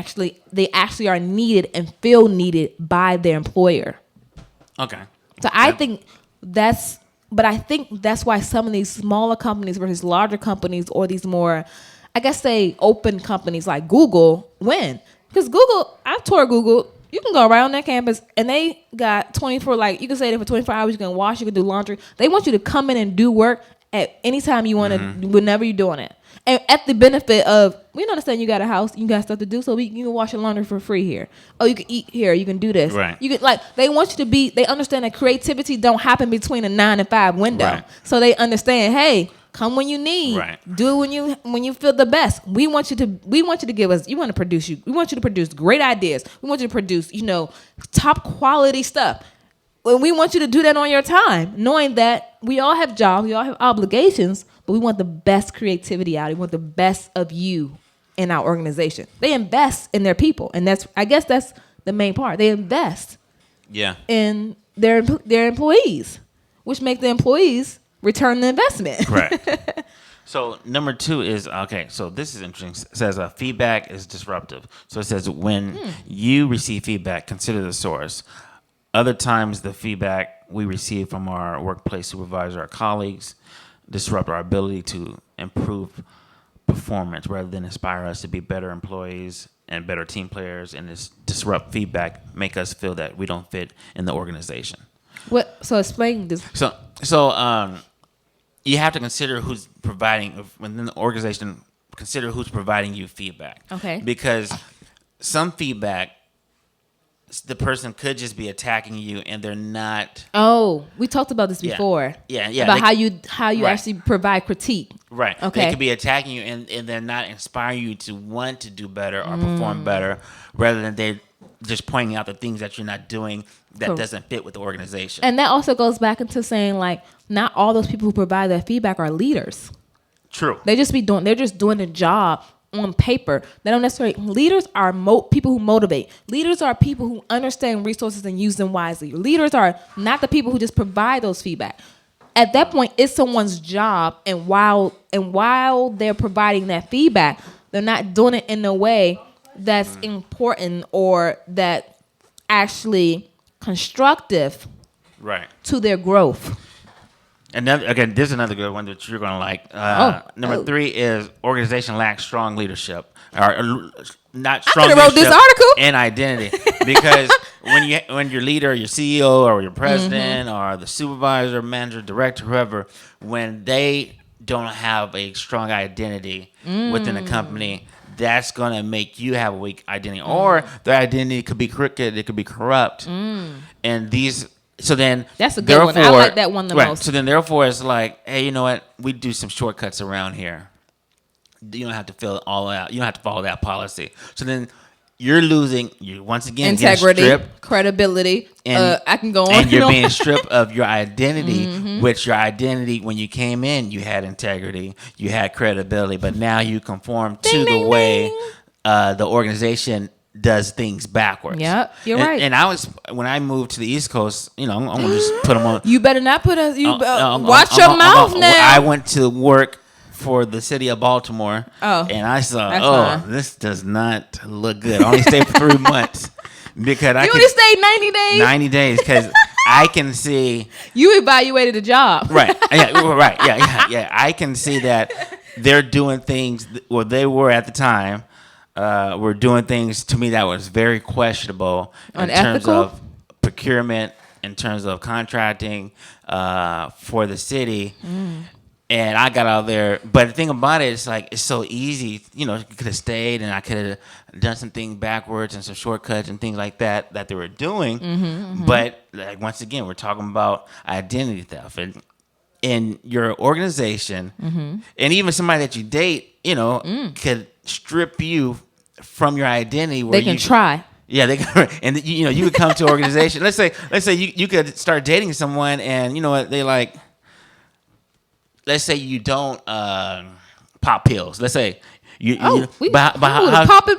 they actually are needed and feel needed by their employer. Okay. So I think that's why some of these smaller companies versus larger companies, or these more, I guess, say open companies like Google, win. Because Google, I've toured Google. You can go around that campus and they got 24, like you can stay there for 24 hours. You can wash, you can do laundry. They want you to come in and do work at any time you want to, whenever you're doing it. And at the benefit of, we understand you got a house, you got stuff to do, so you can wash your laundry for free here. Oh, you can eat here, you can do this. Right. You can, they want you to they understand that creativity don't happen between a 9 and 5 window. Right. So they understand, hey, come when you need. Right. Do it when you feel the best. We want you to give us. We want you to produce great ideas. We want you to produce, top quality stuff. Well, we want you to do that on your time, knowing that we all have jobs, we all have obligations, but we want the best creativity out. We want the best of you in our organization. They invest in their people, and that's the main part. They invest in their employees, which make the employees return the investment. Right. So number 2 is, okay, so this is interesting. It says feedback is disruptive. So it says when you receive feedback, consider the source. Other times the feedback we receive from our workplace supervisor, our colleagues, disrupt our ability to improve performance rather than inspire us to be better employees and better team players. And this disrupt feedback make us feel that we don't fit in the organization. What? So explain this. So you have to consider who's providing within the organization. Consider who's providing you feedback. Okay. Because some feedback, the person could just be attacking you, and they're not. Oh, we talked about this before. Yeah. About how you actually provide critique. Right. Okay. They could be attacking you, and they're not inspiring you to want to do better or perform better, rather than they just pointing out the things that you're not doing that doesn't fit with the organization. And that also goes back into saying, like, not all those people who provide that feedback are leaders. True. They're just doing the job on paper. They don't necessarily. Leaders are people who motivate. Leaders are people who understand resources and use them wisely. Leaders are not the people who just provide those feedback. At that point, it's someone's job, and while they're providing that feedback, they're not doing it in a way that's important or that actually constructive, right, to their growth. Again, this is another good one that you're going to like. Number 3 is organization lacks strong leadership. Or not strong leadership wrote this article. And identity. Because when your leader, your CEO or your president or the supervisor, manager, director, whoever, when they don't have a strong identity within the company, that's going to make you have a weak identity. Or their identity could be crooked, it could be corrupt. And these... So then, that's a good one. I like that one the most. So then, therefore, it's like, hey, you know what? We do some shortcuts around here. You don't have to fill it all out. You don't have to follow that policy. So then, you're losing. You once again integrity, credibility. And, I can go on. And you're being stripped of your identity. Which your identity, when you came in, you had integrity, you had credibility, but now you conform to the way the organization does things backwards. Yeah, you're right. And when I moved to the East Coast, I'm gonna just put them on. You better not put watch your mouth now. I went to work for the city of Baltimore. And I saw, this does not look good. I only stayed for 3 months because you only stayed 90 days. 90 days because I can see you evaluated the job. Right. Yeah. I can see that they're doing things. Well, they were at the time. Were doing things to me that was very questionable in terms of procurement, in terms of contracting for the city. And I got out there. But the thing about it is, like, it's so easy. You could have stayed and I could have done some things backwards and some shortcuts and things like that they were doing. But, like, once again, we're talking about identity theft. And in your organization, and even somebody that you date, could strip you from your identity. Where they can try. Yeah, they can, and you could come to an organization. Let's say you could start dating someone, and you know what they like. Let's say you don't pop pills. Let's say popping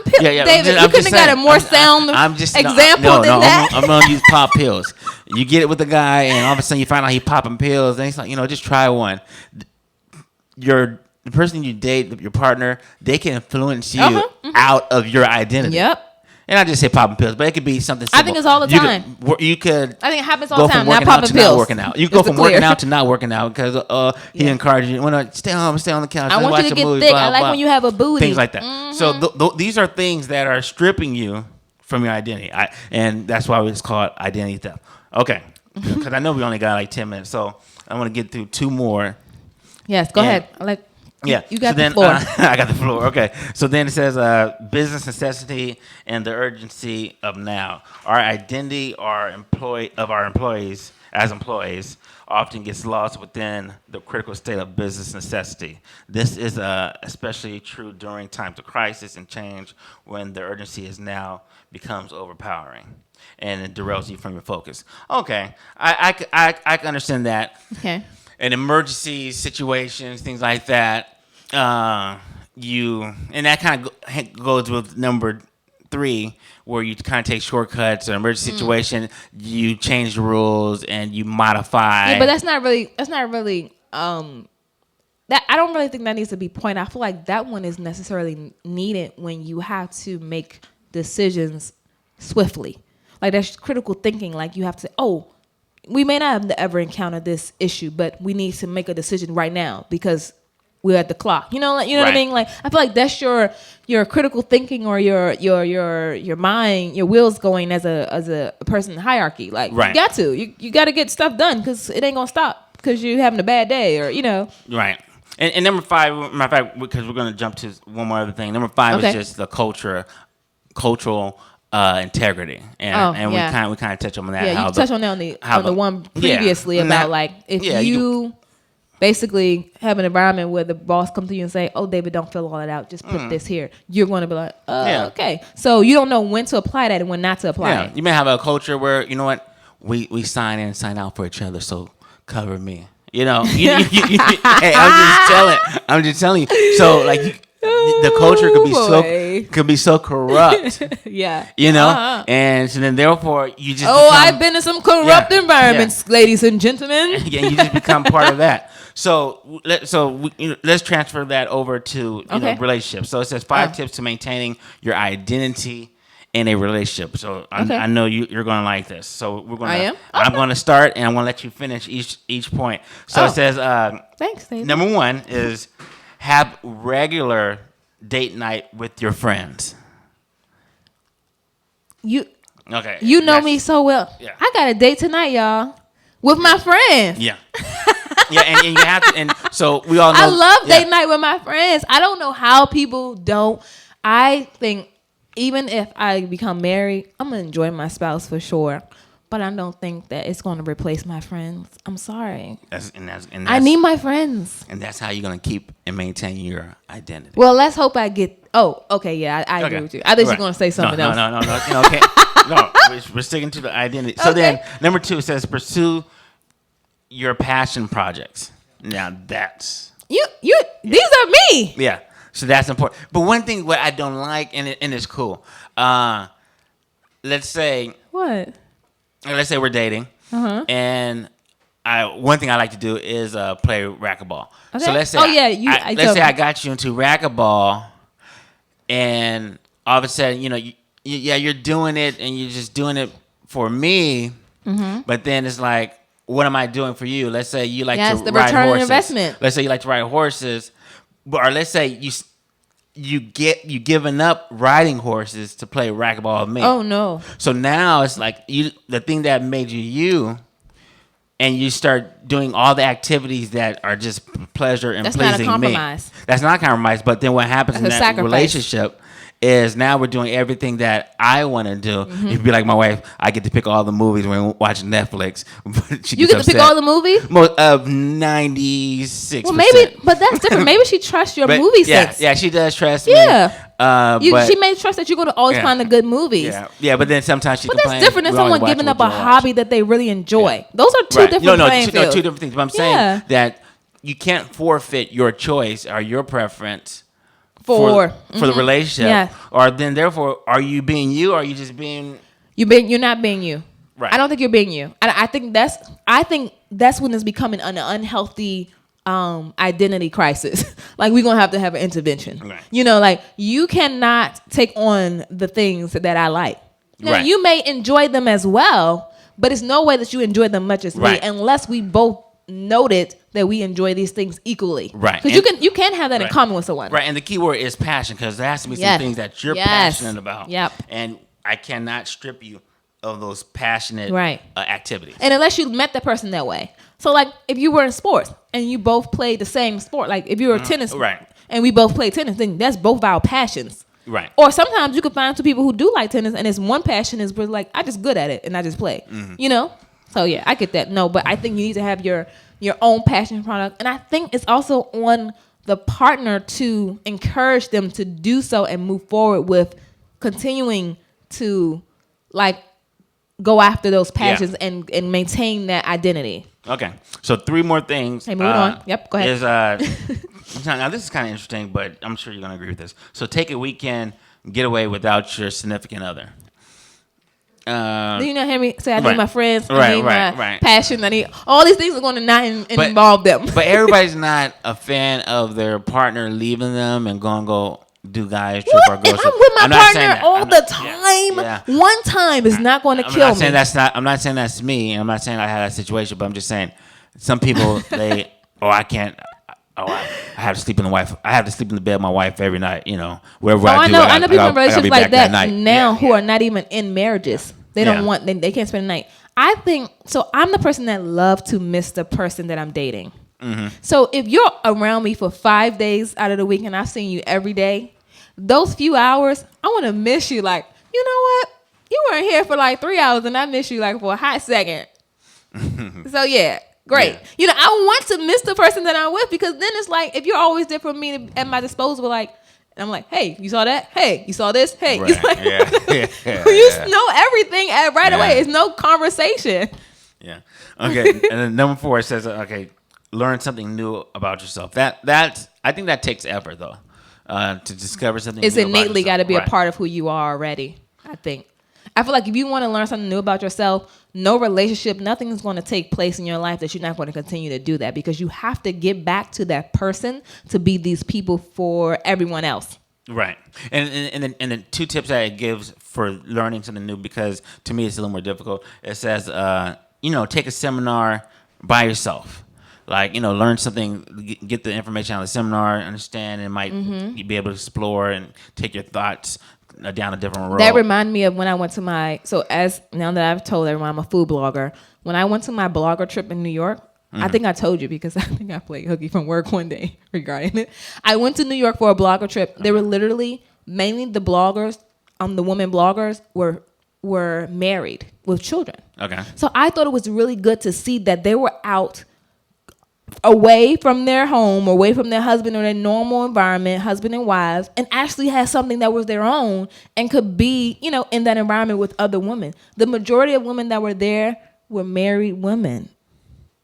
pills. Yeah, David, you couldn't have got a more sound example than that. I'm gonna use pop pills. You get it with a guy, and all of a sudden you find out he popping pills, and he's like, just try one. The person you date, your partner, they can influence you out of your identity. Yep. And I just say popping pills, but it could be something simple. I think it's all the time. You could. I think it happens all the time. Not popping pills. Not working out. You go from working out to not working out because he encourages you. Stay home, stay on the couch. I want you to get thick. I like when you have a booty. Things like that. So these are things that are stripping you from your identity, and that's why it's called identity theft. Okay, because I know we only got like 10 minutes, so I want to get through 2 more. Yes, go ahead. You got the floor. I got the floor. Okay. So then it says business necessity and the urgency of now. Our identity of our employees as employees often gets lost within the critical state of business necessity. This is especially true during times of crisis and change when the urgency is now becomes overpowering and it derails you from your focus. Okay. I can understand that. Okay. In emergency situations, things like that, and that kind of goes with number 3, where you kind of take shortcuts. In an emergency situation, you change the rules and you modify. Yeah, but that's not really. That I don't really think that needs to be pointed. I feel like that one is necessarily needed when you have to make decisions swiftly. Like that's critical thinking. Like you have to. We may not have ever encountered this issue, but we need to make a decision right now because we're at the clock. You know what I mean? Like, I feel like that's your critical thinking or your mind, your wheels going as a person in hierarchy. Like, you got to get stuff done because it ain't gonna stop because you're having a bad day or Right. And number 5, matter of fact, because we're gonna jump to one more other thing. Number 5 is just the cultural integrity, and we kind of touch on that. Yeah, you touched on that on the one previously about like if you basically have an environment where the boss comes to you and say, "Oh, David, don't fill all that out. Just put this here." You're going to be like, "Okay." So you don't know when to apply that and when not to apply it. You may have a culture where we sign in and sign out for each other. So cover me. Hey, I'm just telling you. So like. The culture could be so corrupt. And so then therefore you just I've been in some corrupt environments, ladies and gentlemen. You just become part of that. So let's transfer that over to relationships. So it says 5 tips to maintaining your identity in a relationship. So I know you're going to like this. So we're going to. I am. Okay. I'm going to start and I'm going to let you finish each point. So it says. Thanks, David. Number 1 is. Have regular date night with your friends. You know me so well. Yeah. I got a date tonight, y'all, with my friends. Yeah. And you have to. And so we all know. I love date night with my friends. I don't know how people don't. I think even if I become married, I'm gonna enjoy my spouse for sure. But I don't think that it's going to replace my friends. I'm sorry. I need my friends. And that's how you're going to keep and maintain your identity. Well, let's hope I get... Oh, okay, yeah, I agree with you. I thought you were going to say something else. No, okay. No, we're sticking to the identity. So then, number 2 says, pursue your passion projects. Now, that's... These are me! Yeah, so that's important. But one thing what I don't like, and it's cool, let's say... What? Let's say we're dating, and one thing I like to do is play racquetball. Okay. So let's say, let's say I got you into racquetball, and all of a sudden, you're doing it, and you're just doing it for me. Mm-hmm. But then it's like, what am I doing for you? Let's say you like to ride horses. Yes, the return on investment. Let's say you like to ride horses, or let's say you giving up riding horses to play racquetball with me. Oh no! So now it's like the thing that made you, and you start doing all the activities that are just pleasure and pleasing me. That's not a compromise. That's not a compromise. But then what happens in that relationship is now we're doing everything that I want to do. Mm-hmm. You'd be like my wife. I get to pick all the movies when we're watching Netflix. You get to pick all the movies? Most of 96%. Well, maybe, but that's different. Maybe she trusts your movie sense. Yeah, she does trust me. Yeah. She may trust that you're going to always find the good movies. Yeah, but then sometimes she complains. But that's different than someone giving up a hobby that they really enjoy. Yeah. Those are two different playing fields. Two different things. But I'm saying that you can't forfeit your choice or your preference for the relationship, or then therefore, are you being you, or are you just being? You're not being you. Right. I don't think you're being you. I think that's when it's becoming an unhealthy identity crisis. Like we're gonna have to have an intervention. Right. Like you cannot take on the things that I like. Now, you may enjoy them as well, but it's no way that you enjoy them much as me, unless we both noted that we enjoy these things equally. Right. Because you can have that in common with someone. Right. And the key word is passion, because there has to be some things that you're passionate about. Yep. And I cannot strip you of those passionate activities. And unless you met the person that way. So like if you were in sports and you both played the same sport, like if you were tennis and we both played tennis, then that's both our passions. Right. Or sometimes you can find two people who do like tennis and it's one passion is like, I just good at it and I just play. Mm-hmm. So yeah, I get that. No, but I think you need to have your own passion product. And I think it's also on the partner to encourage them to do so and move forward with continuing to like go after those passions and maintain that identity. Okay. So 3 more things. Hey, moving on. Yep, go ahead. Now this is kind of interesting, but I'm sure you're going to agree with this. So take a weekend getaway without your significant other. Do you not hear me say I need my friends, I need my passion, I need all these things are going to not involve them. But everybody's not a fan of their partner leaving them and go do guys trip or girls trip. I'm with my partner all the time. Yeah. One time is not going to kill me. I'm not saying that's me. I'm not saying I had that situation, but I'm just saying some people I can't. Oh, I have to sleep in the wife. I have to sleep in the bed with my wife every night. Wherever I do. I know people in relationships like that now who are not even in marriages. They don't want. They can't spend the night. I think so. I'm the person that loves to miss the person that I'm dating. Mm-hmm. So if you're around me for 5 days out of the week and I've seen you every day, those few hours, I want to miss you. Like, you know what? You weren't here for like 3 hours and I miss you like for a hot second. So yeah, great. Yeah. I want to miss the person that I'm with because then it's like if you're always there for me at my disposal, like. And I'm like, hey, you saw that? Hey, you saw this? Hey, right. Like, you know everything right away. It's no conversation. Yeah. Okay. And then number 4 it says, okay, learn something new about yourself. That's I think that takes effort though, to discover something. It's new innately got to be right. a part of who you are already. I feel like if you want to learn something new about yourself, no relationship, nothing is going to take place in your life that you're not going to continue to do that because you have to get back to that person to be these people for everyone else. Right. And then 2 tips that it gives for learning something new, because to me it's a little more difficult. It says, take a seminar by yourself. Like, learn something, get the information out of the seminar, understand, and might be able to explore and take your thoughts down a different road. That reminded me of when I went to now that I've told everyone I'm a food blogger, when I went to my blogger trip in New York, I think I told you because I think I played hooky from work one day regarding it. I went to New York for a blogger trip. They were literally, mainly the bloggers, the women bloggers were married with children. Okay. So I thought it was really good to see that they were out away from their home, away from their husband or their normal environment, husband and wives, and actually had something that was their own and could be, in that environment with other women. The majority of women that were there were married women.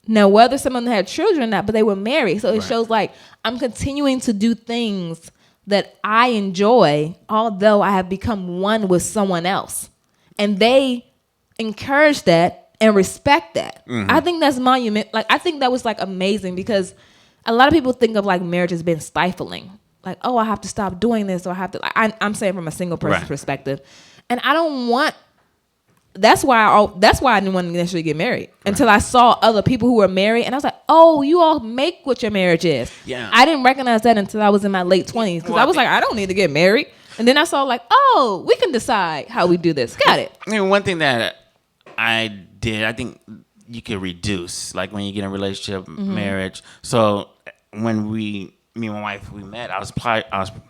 Now, whether some of them had children or not, but they were married. So it shows like I'm continuing to do things that I enjoy, although I have become one with someone else. And they encourage that and respect that. Mm-hmm. I think that's monument. Like, I think that was like amazing because a lot of people think of like marriage as being stifling. Like, oh, I have to stop doing this or I have to, I'm saying from a single person's perspective. And I don't want, that's why I didn't want to necessarily get married until I saw other people who were married, and I was like, "Oh, you all make what your marriage is." Yeah, I didn't recognize that until I was in my late 20s because I was like, "I don't need to get married," and then I saw like, "Oh, we can decide how we do this." Got it. I mean, one thing that I did, I think you could reduce, like when you get in a relationship, marriage. So when me and my wife, we met, I was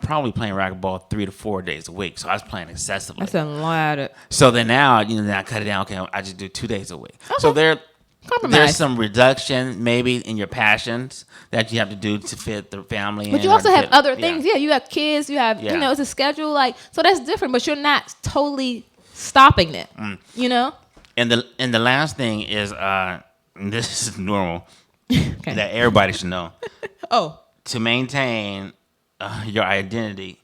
probably playing racquetball 3 to 4 days a week. So I was playing excessively. That's a lot. So then now, then I cut it down. Okay, I just do 2 days a week. Okay. So there's some reduction maybe in your passions that you have to do to fit the family. But you also have other things. Yeah, you have kids. You have, it's a schedule. Like, so that's different. But you're not totally stopping it. And the last thing is, this is normal that everybody should know. Oh. To maintain your identity,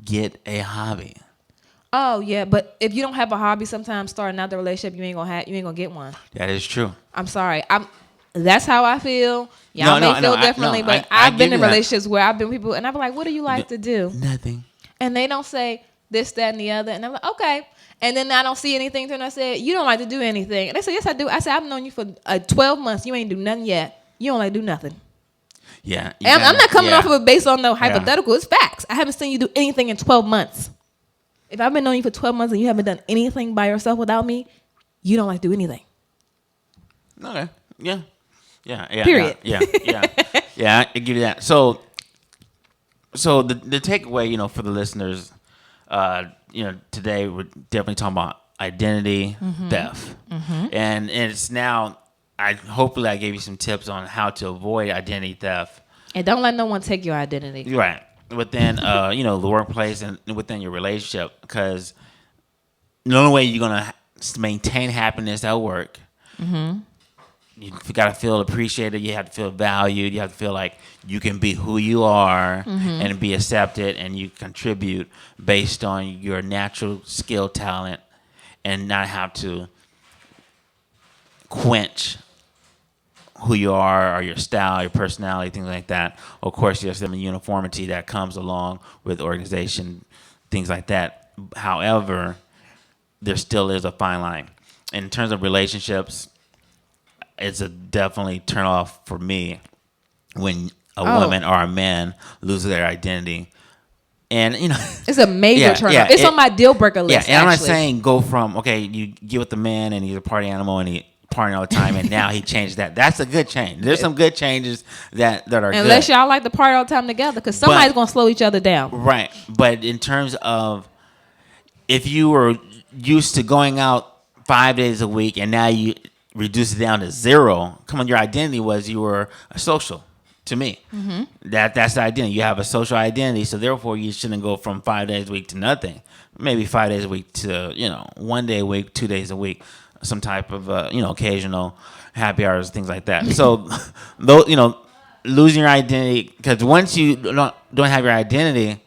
get a hobby. Oh yeah, but if you don't have a hobby, sometimes starting out the relationship, you ain't gonna get one. That is true. I'm sorry. That's how I feel. Y'all may feel differently, but I've been in relationships where I've been with people, and I'm like, "What do you like to do?" Nothing. And they don't say this, that, and the other, and I'm like, "Okay." And then I don't see anything, and I said, "You don't like to do anything." And they say, "Yes, I do." I said, "I've known you for 12 months. You ain't do nothing yet. You don't like to do nothing." Yeah. I'm not coming off of it based on no hypothetical. It's facts. I haven't seen you do anything in 12 months. If I've been knowing you for 12 months and you haven't done anything by yourself without me, you don't like to do anything. Okay. Yeah. Period. Yeah. Yeah, I give you that. So the takeaway, for the listeners, today we're definitely talking about identity theft. Mm-hmm. And it's now, hopefully I gave you some tips on how to avoid identity theft. And don't let no one take your identity. Right. Within, the workplace and within your relationship, because the only way you're going to maintain happiness at work, you got to feel appreciated. You have to feel valued. You have to feel like you can be who you are and be accepted, and you contribute based on your natural skill, talent, and not have to quench who you are or your style, your personality, things like that. Of course, there's some uniformity that comes along with organization, things like that. However, there still is a fine line. In terms of relationships, it's a definitely turn off for me when a woman or a man lose their identity. And, it's a major turn-off. It's on my deal breaker list. Yeah, and I'm not saying go from, okay, you get with the man and he's a party animal and he partying all the time and now he changed that. That's a good change. There's some good changes that are good. Unless y'all like to party all the time together, because somebody's going to slow each other down. Right. But in terms of if you were used to going out 5 days a week and now you reduce it down to 0, come on, your identity was you were a social. To me, that's the identity. You have a social identity, so therefore you shouldn't go from 5 days a week to nothing. Maybe 5 days a week to 1 day a week, 2 days a week, some type of occasional happy hours, things like that. So, losing your identity, because once you don't have your identity,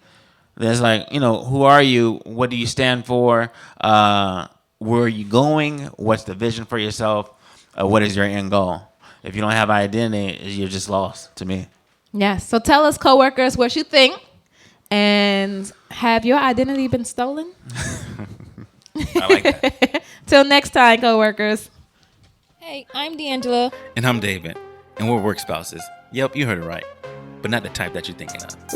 there's like who are you? What do you stand for? Where are you going? What's the vision for yourself? What is your end goal? If you don't have identity, you're just lost to me. Yeah. So tell us, coworkers, what you think. And have your identity been stolen? I like that. Till next time, coworkers. Hey, I'm D'Angela. And I'm David. And we're work spouses. Yep, you heard it right. But not the type that you're thinking of.